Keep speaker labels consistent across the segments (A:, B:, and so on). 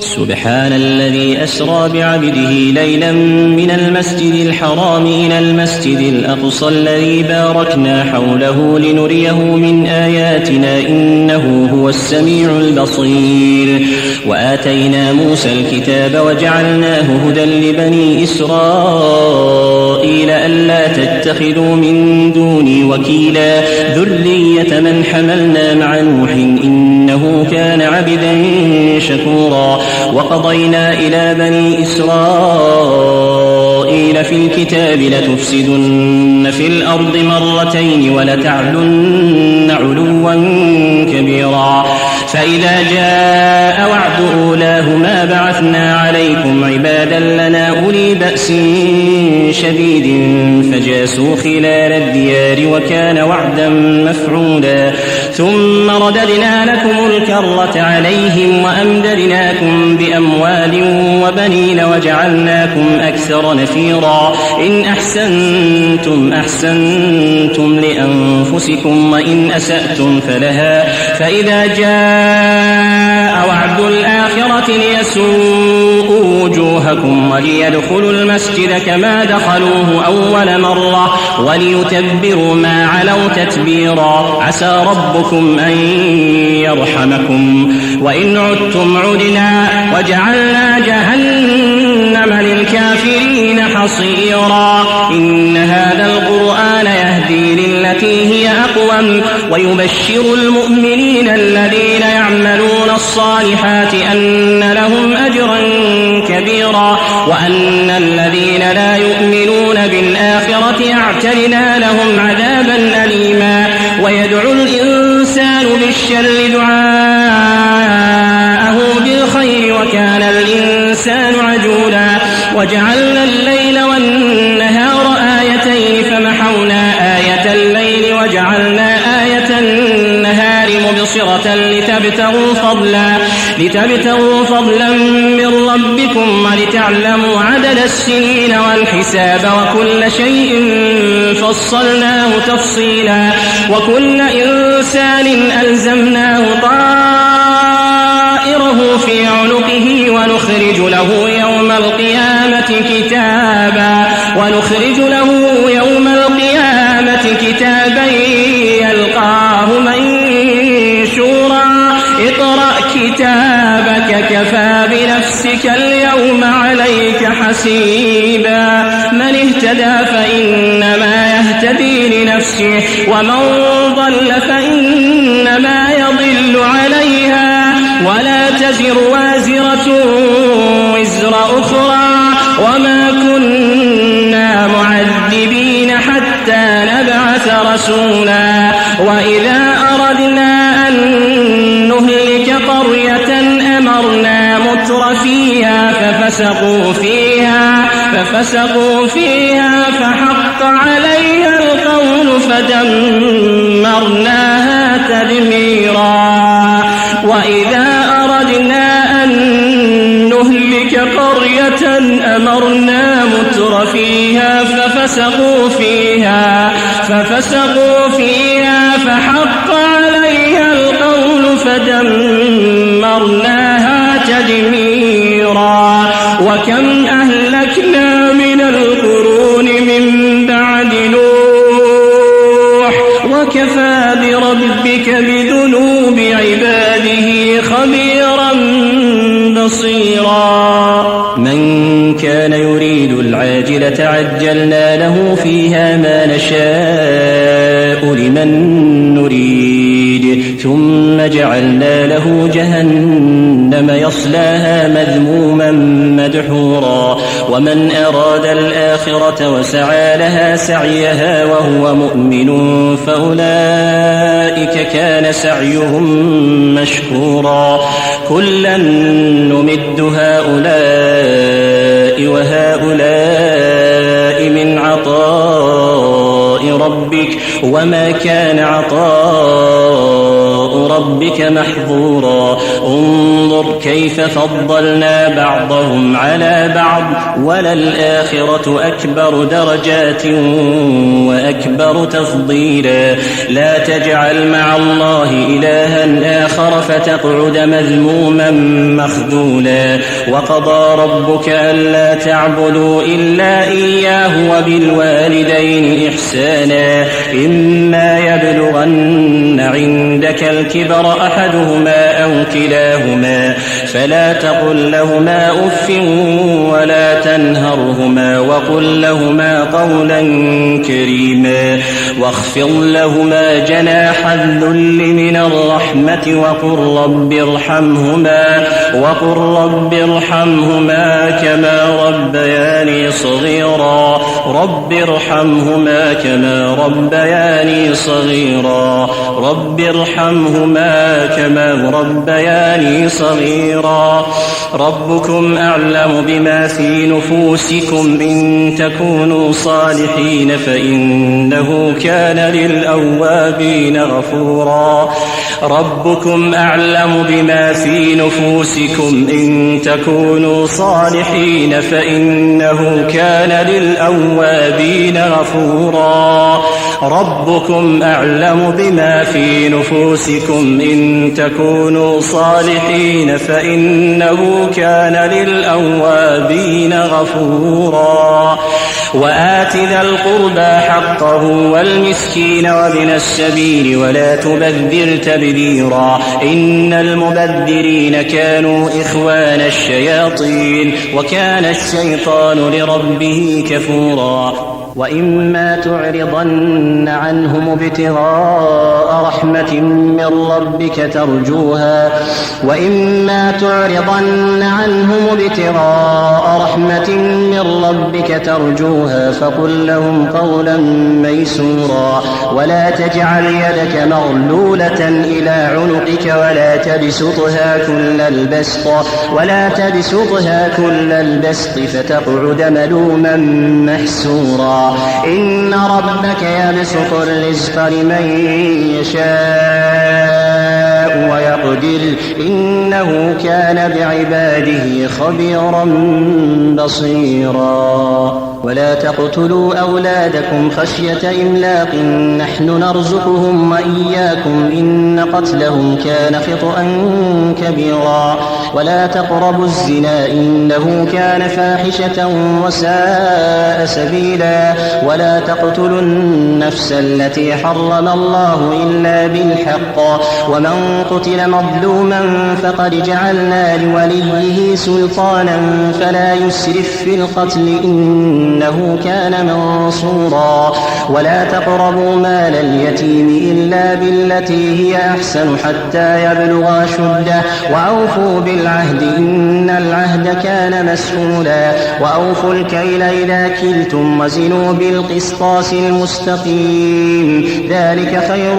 A: سبحان الذي أسرى بعبده ليلا من المسجد الحرام إلى المسجد الأقصى الذي باركنا حوله لنريه من آياتنا إنه هو السميع البصير. وآتينا موسى الكتاب وجعلناه هدى لبني إسرائيل ألا تتخذوا من دوني وكيلا ذرية من حملنا مع نوح إنه كان عبدا شكورا. وقضينا إلى بني إسرائيل في الكتاب لتفسدن في الأرض مرتين ولتعلن علوا كبيرا. فإذا جاء وعد أولاهما بعثنا عليكم عبادا لنا أولي بأس شديد فجاسوا خلال الديار وكان وعدا مفعولا. ثم رددنا لكم الكرة عليهم وأمددناكم بأموال وبنين وجعلناكم أكثر نفيرا. إن أحسنتم أحسنتم لأنفسكم وإن أسأتم فلها. فإذا جاء وعد الآخرة ليسوءوا وجوهكم وليدخلوا المسجد كما دخلوه أول مرة وليتبروا ما علوا تتبيرا. عسى ربكم أن يرحمكم وإن عدتم عدنا وجعلنا جهنم للكافرين حصيرا. إن هذا القرآن يهدي للتي هي أقوم ويبشر المؤمنين الذين يعملون الصالحات أن لهم أجرا كبيرا وأن الذين لا يؤمنون بالآخرة أعتدنا لهم عذابا أليما. ويدعو الإنسان بالشر دعاءه بالخير وكان الإنسان عجولا. وجعلنا الليل والنهار آيتين فمحونا آية الليل وجعلنا آية النهار مبصرة لتبتغوا فضلا من ربكم ولتعلموا عدد السنين والحساب وكل شيء فصلناه تفصيلا. وكل إنسان ألزمناه طائره في عنقه ونخرج له يوم القيامة كتابا يلقاه منشورا. اقرأ كتابك كفى بنفسك اليوم عليك حسيبا. من اهتدى فإنما يهتدي لنفسه ومن ضل فإنما يضل عليها ولا تزر وازرة وزر أخرى وما كنا معذبين حتى نبعث رسولا. وإذا أردنا أن نهلك قرية أمرنا متر فيها ففسقوا فيها فحق عليها القول فدمرناها تدميرا. وإذا أردنا أن نهلك قرية أمرنا متر فيها ففسقوا فيها فحق عليها القول فدمرناها تدميرا. وكم أهلكنا من القرون من بعد نوح وكفى بربك بذنوب عباده خبيرا بصيرا. من كان يريد العاجلة عجلنا له فيها ما نشاء لمن نريد ثم جعلنا له جهنم يصلاها مذموما مدحورا. ومن أراد الآخرة وسعى لها سعيها وهو مؤمن فأولئك كان سعيهم مشكورا. كلا نمد هؤلاء وهؤلاء من عطاء ربك وما كان عطاء ربك محظورا انظر كيف فضلنا بعضهم على بعض وللآخرة أكبر درجات وأكبر تفضيلا لا تجعل مع الله إلها آخر فتقعد مذموما مخذولا وقضى ربك ألا تعبدوا إلا إياه وبالوالدين إحسانا إما يبلغن عندك الكبر أحدهما أو كلاهما فلا تقل لهما أف ولا تنهرهما وقل لهما قولا كريما واخفض لهما جناح الذل من الرحمة وقل رب ارحمهما كما ربياني صغيرا رب ارحمهما كما ربياني صغيرا رب ارحمهما كما ربياني صغيرا ربكم أعلم بما في نفوسكم إن تكونوا صالحين فإنه كان للأوابين غفورا ربكم أعلم بما في نفوسكم إن تكونوا صالحين فإنه كان للأوابين غفورا ربكم أعلم بما في نفوسكم إن تكونوا صالحين فإنه كان للأوابين غفورا وآت ذا القربى حقه والمسكين وابن السبيل ولا تبذر تبذيرا إن المبذرين كانوا إخوان الشياطين وكان الشيطان لربه كفورا وإما تعرضن عنهم ابتغاء رحمة من ربك ترجوها فقل لهم قولا ميسورا ولا تجعل يدك مغلولة إلى عنقك ولا تبسطها كل البسط فتقعد ملوما محسورا إن ربك يبسط الرزق لمن يشاء ويقدر إنه كان بعباده خبيرا بصيرا ولا تقتلوا أولادكم خشية إملاق نحن نرزقهم وإياكم إن قتلهم كان خطأ كبيرا ولا تقربوا الزنا إنه كان فاحشة وساء سبيلا ولا تقتلوا النفس التي حرم الله إلا بالحق ومن قتل مظلوما فقد جعلنا لوليه سلطانا فلا يسرف في القتل إنه كان منصورا ولا تقربوا مال اليتيم إلا بالتي هي أحسن حتى يبلغ أشده وأوفوا بالعهد إن العهد كان مسؤولا وأوفوا الكيل إذا كلتم وزنوا بالقسطاس المستقيم ذلك خير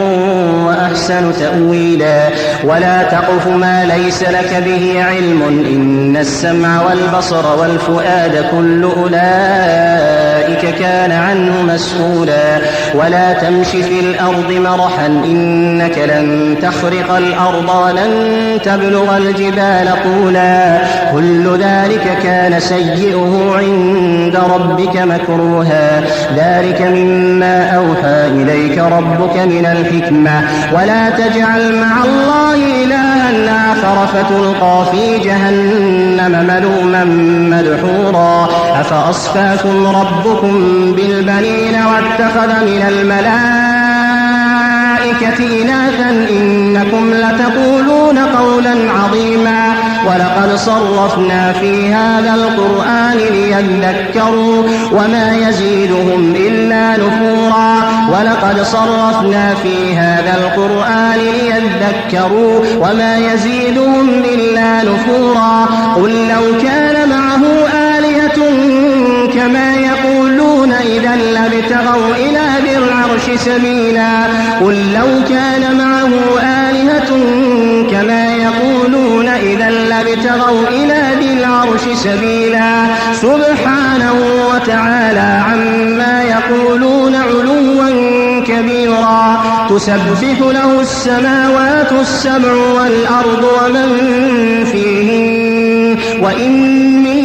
A: وأحسن تأويلا ولا تقف ما ليس لك به علم إن السمع والبصر والفؤاد كل أولئك كان عنه مسؤولا ولا تمش في الأرض مرحا إنك لن تخرق الأرض ولن تبلغ الجبال طولا كل ذلك كان سيئه عند ربك مكروها ذلك مما أوحى إليك ربك من الحكمة ولا تجعل مع الله إلها آخر فتلقى في جهنم ملوما مدحورا أفأصفاكم ربكم بالبنين واتخذ من الملائكة إناثا إنكم لتقولون قولا عظيما ولقد صرفنا في هذا القرآن ليذكروا وما يزيدهم إلا نفورا ولقد صرفنا في هذا القرآن ليذكروا وما يزيدهم إلا نفورا قل لو كان معه آلهة كما يقولون إذا لابتغوا إلى ذي العرش سبيلا قل لو كان معه آلهة كما يقولون إذا لابتغوا إلى ذي العرش سبيلا سبحانه وتعالى عما يقولون علوا كبيرا
B: تسبح له السماوات السبع والأرض ومن فيهن وإن من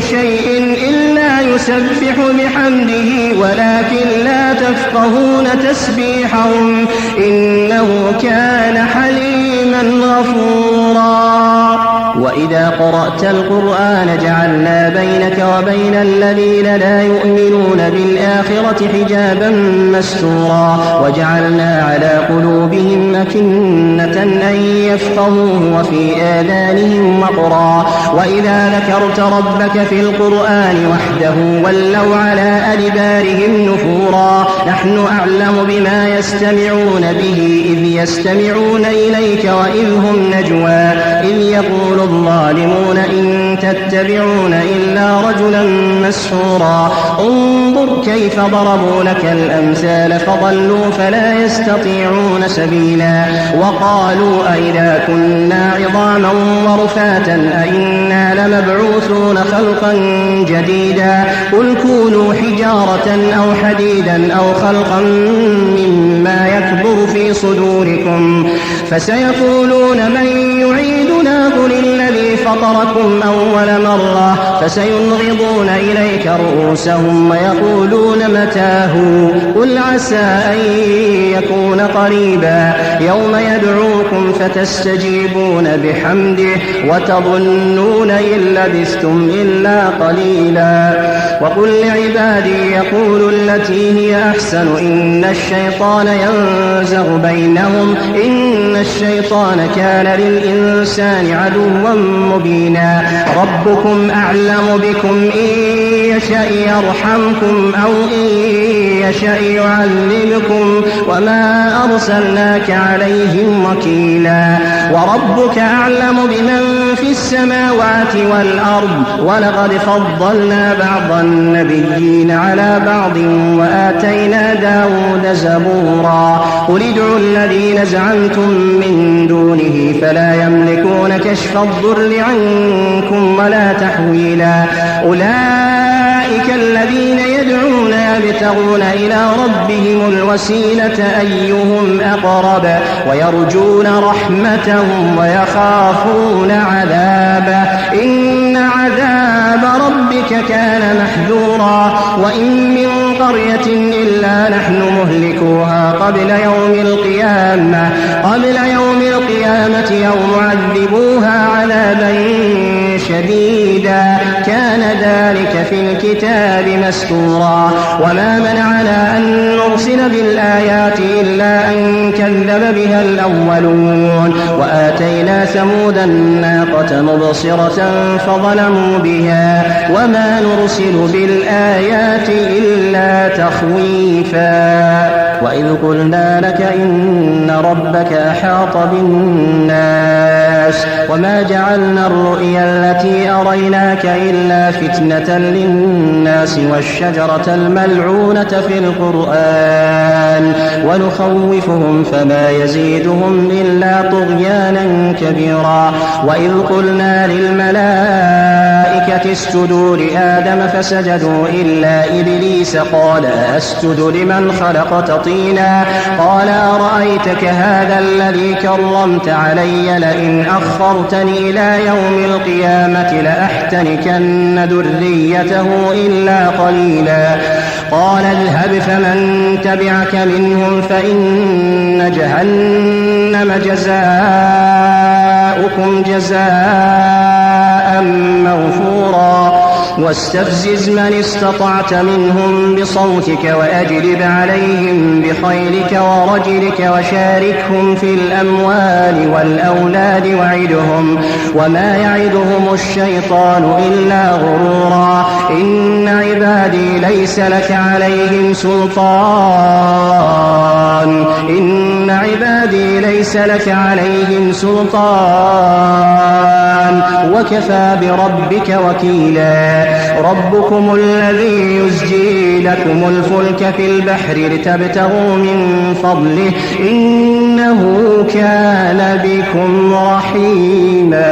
B: شيء إلا يسبح بحمده ولكن لا تفقهون تسبيحهم إنه كان حليما غفورا. وإذا قرأت القرآن جعلنا بينك وبين الذين لا يؤمنون بالآخرة حجابا مستورا وجعلنا على قلوبهم أكنة أن يفقهوه وفي آذانهم وقرا وإذا ذكرت ربك في القرآن وحده ولوا على أدبارهم نفورا. نحن أعلم بما يستمعون به إذ يستمعون إليك وإذ هم نجوى إذ يقول الظالمون إن تتبعون إلا رجلا مسحورا. انظر كيف ضربوا لك الأمثال فضلوا فلا يستطيعون سبيلا. وقالوا أئذا كنا عظاما ورفاتا أئنا لمبعوثون خلقا جديدا قل كونوا حجارة أو حديدا أو خلقا مما يكبر في صدوركم فسيقولون من يعيدنا قل الذي فطركم أول مرة فسينغضون إليك رؤوسهم ويقولون متاه قل عسى أن يكون قريبا يوم يدعوكم فتستجيبون بحمده وتظنون إن لبثتم إلا قليلا. وقل لعبادي يقولوا التي هي أحسن إن الشيطان ينزغ بينهم إن الشيطان كان للإنسان عدوا مبينا. ربكم أعلم بكم إن يشأ يرحمكم أو إن يشأ يعذبكم وما أرسلناك عليهم وكيلا. وربك أعلم بمن في السماوات والأرض ولقد فضلنا بعض النبيين على بعض وآتينا داود زبورا. قل ادعوا الذين زعمتم من دونه فلا يملكون كشف الضر عنكم ولا تحويلا. أولئك الذين يدعون يبتغون إلى ربهم الوسيلة أيهم أقرب ويرجون رحمتهم ويخافون عذابه إن عذاب ربك كان محذورا. وإن من قرية إلا نحن مهلكوها قبل يوم القيامة أو معذبوها عذابا شديدا كان ذلك في الكتاب مسطورا. وما منعنا أن نرسل بالآيات إلا أن كذب بها الأولون وآتينا ثمود الناقة مبصرة فظلموا بها وما نرسل بالآيات إلا تخويفا. وإذ قلنا لك إن ربك أحاط بالناس وما جعلنا الرؤيا التي أريناك إلا فتنة للناس والشجرة الملعونة في القرآن ونخوفهم فما يزيدهم إلا طغيانا كبيرا. وإذ قلنا للملائكة اسجدوا لآدم فسجدوا إلا إبليس قال أسجد لمن خلقت طينا قال أرأيتك هذا الذي كرمت علي لئن أخرتني إلى يوم القيامة لأحتنكن ذريته إلا قليلا. قال اذهب فمن تبعك منهم فإن جهنم جزاؤكم جزاء موفورا. واستفزز من استطعت منهم بصوتك وأجلب عليهم بخيلك ورجلك وشاركهم في الأموال والأولاد وعدهم وما يعدهم الشيطان إلا غرورا. إن عبادي ليس لك عليهم سلطان وكفى بربك وكيلا. ربكم الذي يزجي لكم الفلك في البحر لتبتغوا من فضله إنه كان بكم رحيما.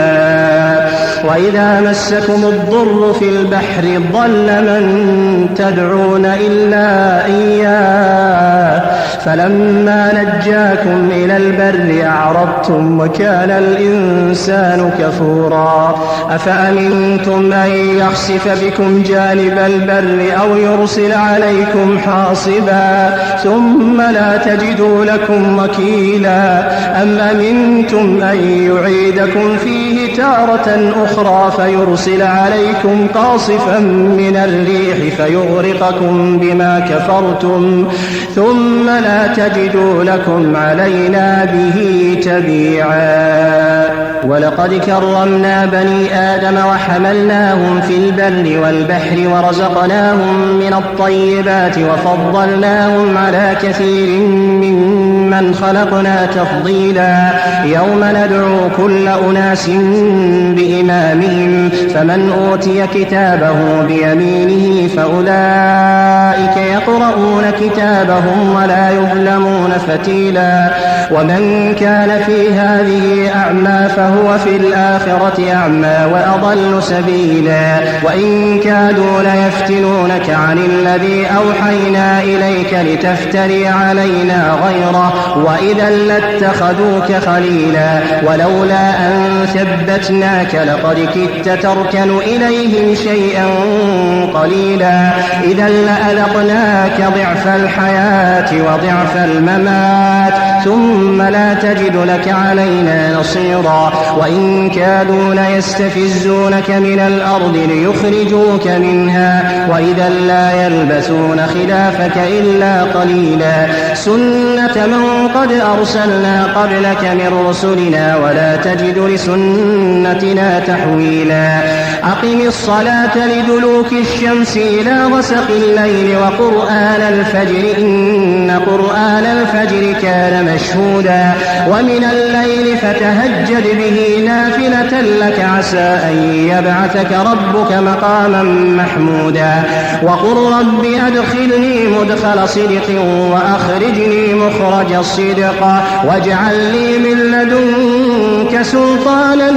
B: وإذا مسكم الضر في البحر ضل من تدعون إلا إياه فلما نجاكم إلى البر أعرضتم وكان الإنسان كفورا أفأمنتم أن يخسف بكم جانب البر أو يرسل عليكم حاصبا ثم لا تجدوا لكم وكيلا أم أمنتم أن يعيدكم فيه تارة أخرى فيرسل عليكم قاصفا من الريح فيغرقكم بما كفرتم ثم لا تجدوا لكم علينا به تبيعا ولقد كرمنا بني آدم وحملناهم في البر والبحر ورزقناهم من الطيبات وفضلناهم على كثير ممن خلقنا تفضيلا يوم ندعو كل أناس بإمامهم فمن أوتي كتابه بيمينه فأولئك يقرؤون كتابهم ولا يظلمون فتيلا ومن كان في هذه أعمى فهو في الآخرة أعمى وأضل سبيلا وإن كادوا ليفتنونك عن الذي أوحينا إليك لتفتري علينا غيره وإذا لاتخذوك خليلا ولولا أن ثبتناك لقد كدت تركن إليهم شيئا قليلا إذا لأذقناك ضعف الحياة وضعف الممات ثم لا تجد لك علينا نصيرا وإن كادوا ليستفزونك من الأرض ليخرجوك منها وإذا لا يلبثون خلافك إلا قليلا سنة من قد أرسلنا قبلك من رسلنا ولا تجد لسنتنا تحويلا أقم الصلاة لدلوك الشمس إلى غسق الليل وقرآن الفجر إن قرآن الفجر كان مشهودا ومن الليل فتهجد به نافلة لك عسى أن يبعثك ربك مقاما محمودا وقل رب أدخلني مدخل صدق وأخرجني مخرج صدق واجعل لي من لدنك سلطانا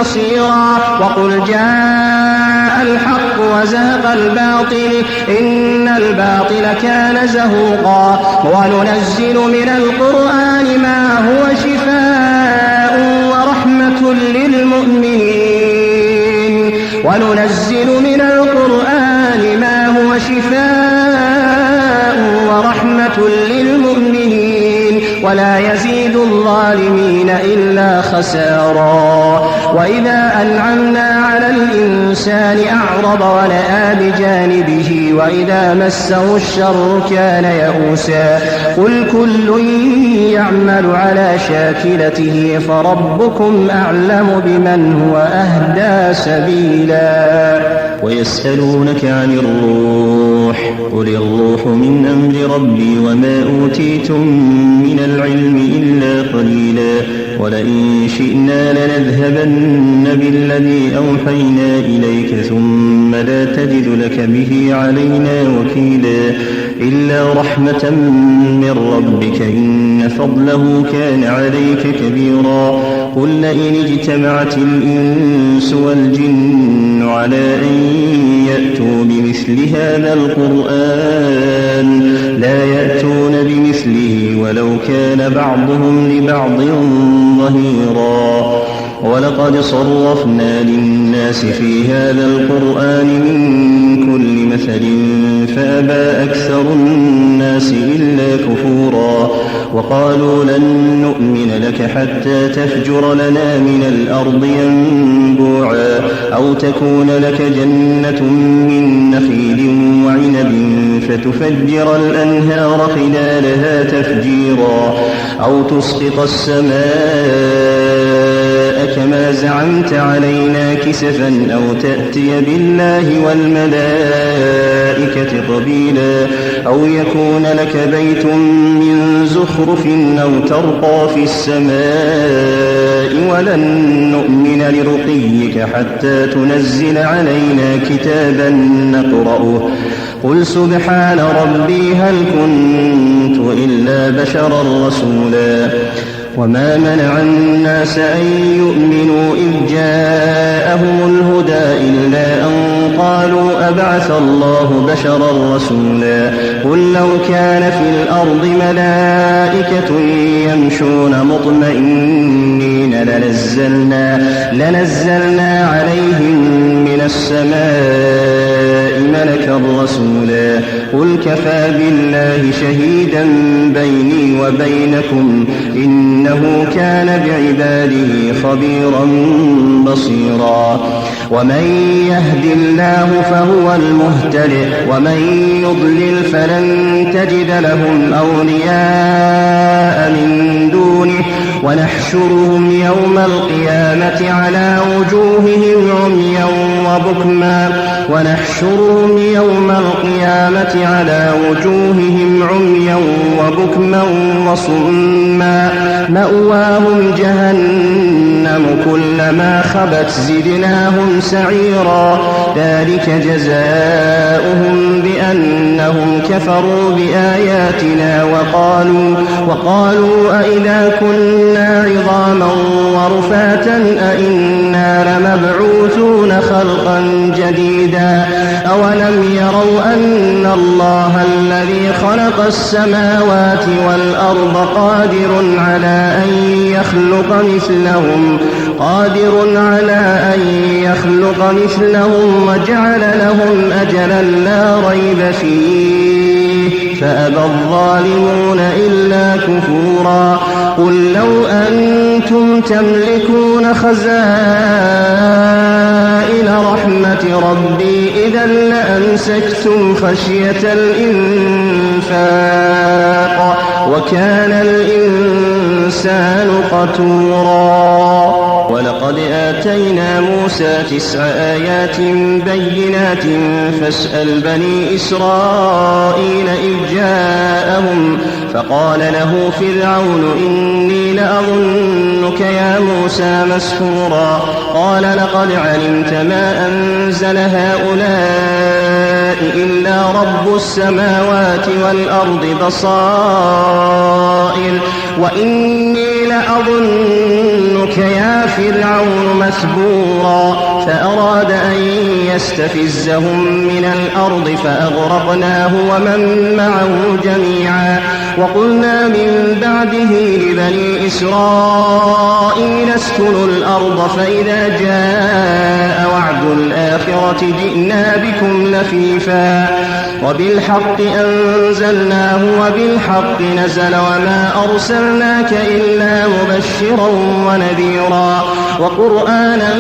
B: نصيرا وقل جاء الحق وزهق الباطل إن الباطل كان زهوقا وننزل من القرآن ما هو شفاء ورحمة للمؤمنين وننزل من القرآن ما هو شفاء ورحمة للمؤمنين ولا يزيد الظالمين إلا خسارا وإذا أنعمنا على الإنسان أعرض ونأى بجانبه وإذا مسه الشر كان يئوسا قل كل يعمل على شاكلته فربكم أعلم بمن هو أهدى سبيلا
A: ويسألونك عن الروح قل الروح من أمر ربي وما أوتيتم من العلم إلا قليلا ولئن شئنا لنذهبن بالذي أوحينا إليك ثم لا تجد لك به علينا وكيلا إلا رحمة من ربك إن فضله كان عليك كبيرا قل لئن اجتمعت الإنس والجن على أن يأتوا بمثل هذا القرآن لا يأتون بمثله ولو كان بعضهم لبعض ظهيرا ولقد صرفنا للناس في هذا القرآن من كل مثل فأبى أكثر الناس إلا كفورا وقالوا لن نؤمن لك حتى تفجر لنا من الأرض ينبوعا أو تكون لك جنة من نخيل وعنب فتفجر الأنهار خلالها تفجيرا أو تسقط السماء كما زعمت علينا كسفا أو تأتي بالله والملائكة قبيلا أو يكون لك بيت من زخرف أو ترقى في السماء ولن نؤمن لرقيك حتى تنزل علينا كتابا نقرأه قل سبحان ربي هل كنت إلا بشرا رسولا
B: وما منع الناس أن يؤمنوا إذ جاءهم الهدى إلا أن قالوا أبعث الله بشرا رسولا قل لو كان في الأرض ملائكة يمشون مطمئنين لنزلنا عليهم من السماء ملكا رسولا قل كفى بالله شهيدا بيني وبينكم إنه كان بعباده خبيرا بصيرا ومن يهد الله فهو المهتدي ومن يضلل فلن تجد لهم أولياء من دونه ونحشرهم يوم القيامة على وجوههم عميا وبكما وصما مأواهم جهنم كلما خبت زدناهم سعيرا ذلك جزاؤهم بأنهم كفروا بآياتنا وقالوا أئذا كنا عظاما ورفاتا أئنا لمبعوثون خلقا جديدا أولم يروا أن الله الذي خلق السماوات والأرض قادر على أن يخلق مثلهم وجعل لهم أجلا لا ريب فيه فأبى الظالمون إلا كفورا قل لو أنتم تملكون خزائن رحمة ربي إذا لأمسكتم خشية الإنفاق وكان الإنسان قتورا ولقد آتينا موسى 9 آيات بينات فاسأل بني إسرائيل إذ جاءهم فقال له فرعون إني لأظنك يا موسى مسحورا قال لقد علمت ما أنزل هؤلاء إلا رب السماوات والأرض بصائر وإني لأظنك يا فرعون مثبورا فأراد أن يستفزهم من الأرض فأغرقناه ومن معه جميعا وقلنا من بعده لبني إسرائيل اسكنوا الأرض فإذا جاء وعد الآخرة جئنا بكم لفيفا وبالحق أنزلناه وبالحق نزل وما أرسلناك إلا مبشرا ونذيرا وقرآنا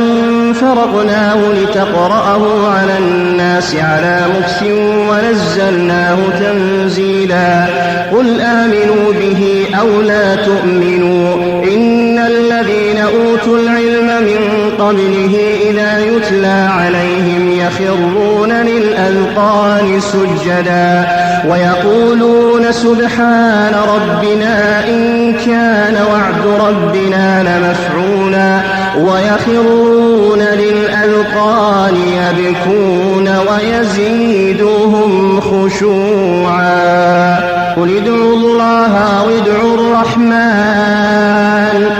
B: فرقناه لتقرأه على الناس على مكث ونزلناه تنزيلا قل آمنوا به أو لا تؤمنوا إن الذين أوتوا العلم من قبله إذا يتلى عليهم يخرون للأذقان سجدا ويقولون سبحان ربنا إن كان وعد ربنا لمفعولا ويخرون للأذقان يبكون ويزيدهم خشوعا قل ادعوا الله أو ادعوا الرحمن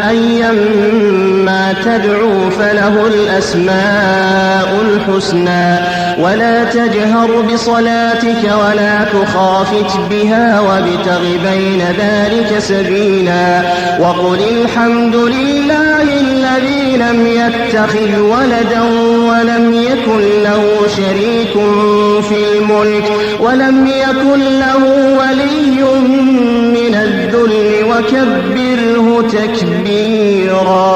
B: أيما تدعوا فله الأسماء الحسنى ولا تجهر بصلاتك ولا تخافت بها وابتغ بين ذلك سبيلا وقل الحمد لله الذي لم يتخذ ولدا ولم يكن له شريك في الملك ولم يكن له ولي من الذل وكبره تكبيرا